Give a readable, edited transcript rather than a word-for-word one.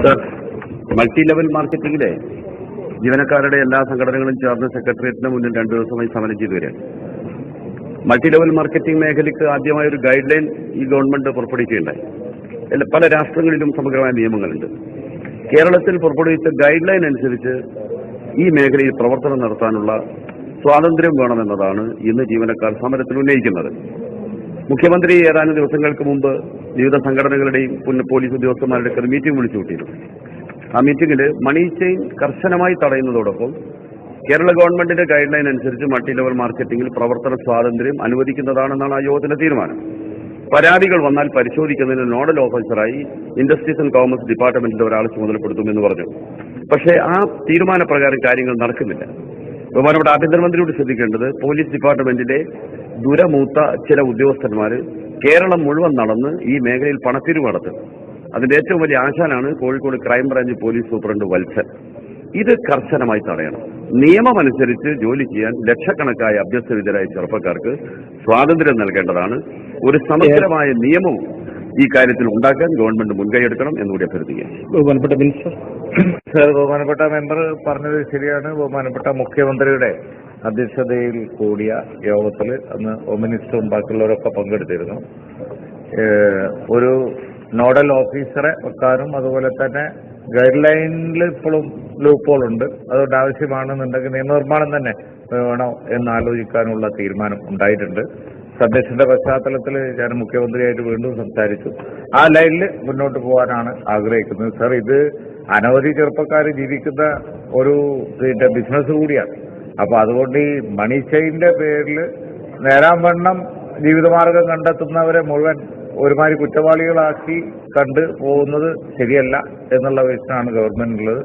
Sir, multi level മാർക്കറ്റിംഗിലെ ജീവനക്കാരുടെ എല്ലാ സംഘടനകളും ചേർന്ന് സെക്രട്ടേറിയറ്റിന് മുന്നിൽ 2 ദിവസമായി സമരം ചെയ്തു വരികയാണ്. മൾട്ടി ലെവൽ മാർക്കറ്റിംഗ് മേഖലയ്ക്ക് ആദ്യമായ ഒരു ഗൈഡ് ലൈൻ ഈ ഗവൺമെന്റ് പുറപ്പെടുവിക്കുകയുണ്ടായി. പല രാഷ്ട്രങ്ങളിലും സമഗ്രമായ നിയമങ്ങളുണ്ട്. കേരളത്തിൽ പുറപ്പെടുവിച്ച ഗൈഡ് ലൈൻ അനുസരിച്ച് ഈ മേഖലയിൽ പ്രവർത്തനം നടത്താനുള്ള സ്വാതന്ത്ര്യം വേണമെന്നതാണ് ഇന്ന് ജീവനക്കാർ സമരത്തിൽ ഉന്നയിക്കുന്നത്. മുഖ്യമന്ത്രി ഏതാനും ദിവസങ്ങൾക്ക് മുമ്പ് വിവിധ സംഘടനകളുടെയും പോലീസ് ഉദ്യോഗസ്ഥന്മാരുടെ മീറ്റിംഗ് വിളിച്ചു കൂട്ടിയിരുന്നു. ആ മീറ്റിംഗിൽ മണി ചെയിൻ കർശനമായി തടയുന്നതോടൊപ്പം കേരള ഗവൺമെന്റിന്റെ ഗൈഡ് ലൈൻ അനുസരിച്ച് മൾട്ടി ലെവൽ മാർക്കറ്റിംഗിൽ പ്രവർത്തന സ്വാതന്ത്ര്യം അനുവദിക്കുന്നതാണെന്നാണ് ആ യോഗത്തിന്റെ തീരുമാനം. പരാതികൾ വന്നാൽ പരിശോധിക്കുന്നതിന് നോഡൽ ഓഫീസറായി ഇൻഡസ്ട്രീസ് ആൻഡ് കോമേഴ്സ് ഡിപ്പാർട്ട്മെന്റിന്റെ ഒരാളെ ചുമതലപ്പെടുത്തുമെന്ന് പറഞ്ഞു. പക്ഷേ ആ തീരുമാനപ്രകാരം കാര്യങ്ങൾ നടക്കുന്നില്ല. ബഹുമാനപ്പെട്ട ആഭ്യന്തരമന്ത്രിയോട് ശ്രദ്ധിക്കേണ്ടത്, പോലീസ് ഡിപ്പാർട്ട്മെന്റിലെ ദുരമൂത്ത ചില ഉദ്യോഗസ്ഥന്മാർ കേരളം മുഴുവൻ നടന്ന് ഈ മേഖലയിൽ പണപ്പിരിവ് നടത്തും. അതിന്റെ ഏറ്റവും വലിയ ആശാനാണ് Kozhikode crime branch police superintendent Valsan. ഇത് കർശനമായി തടയണം. നിയമമനുസരിച്ച് ജോലി ചെയ്യാൻ ലക്ഷക്കണക്കായ അഭ്യസ്തവിദ്യരായ ചെറുപ്പക്കാർക്ക് സ്വാതന്ത്ര്യം നൽകേണ്ടതാണ്. ഒരു സമഗ്രമായ നിയമവും ഈ കാര്യത്തിൽ ഉണ്ടാക്കാൻ ഗവൺമെന്റ് മുൻകൈയെടുക്കണം എന്നുകൂടി അഭ്യർത്ഥിക്കുകയാണ്. ബഹുമാനപ്പെട്ട മിനിസ്റ്റർ. സർ, ബഹുമാനപ്പെട്ട മെമ്പർ പറഞ്ഞത് ശരിയാണ്. ബഹുമാനപ്പെട്ട മുഖ്യമന്ത്രിയുടെ അധ്യക്ഷതയിൽ കൂടിയ യോഗത്തിൽ അന്ന് ഹോം മിനിസ്റ്ററും ബാക്കിയുള്ളവരൊക്കെ പങ്കെടുത്തിരുന്നു. ഒരു നോഡൽ ഓഫീസറെ വെക്കാനും അതുപോലെ തന്നെ ഗൈഡ് ലൈനിൽ ഇപ്പോഴും ലൂപ്പോൾ ഉണ്ട്. അതുകൊണ്ട് ആവശ്യമാണെന്നുണ്ടെങ്കിൽ നിയമനിർമ്മാണം തന്നെ വേണോ എന്നാലോചിക്കാനുള്ള തീരുമാനം ഉണ്ടായിട്ടുണ്ട്. സന്ദേശത്തിന്റെ പശ്ചാത്തലത്തിൽ ഞാൻ മുഖ്യമന്ത്രിയായിട്ട് വീണ്ടും സംസാരിച്ചു. ആ ലൈനിൽ മുന്നോട്ട് പോകാനാണ് ആഗ്രഹിക്കുന്നത്. സർ, ഇത് അനവധി ചെറുപ്പക്കാർ ജീവിക്കുന്ന ഒരു ബിസിനസ് കൂടിയാണ്. അപ്പൊ അതുകൊണ്ട് ഈ മണി ചെയിന്റെ പേരിൽ നേരാംവണ്ണം ജീവിതമാർഗം കണ്ടെത്തുന്നവരെ മുഴുവൻ ഒരുമാതിരി കുറ്റവാളികളാക്കി കണ്ടു പോകുന്നത് ശരിയല്ല എന്നുള്ള വിഷയമാണ് ഗവൺമെന്റിനുള്ളത്.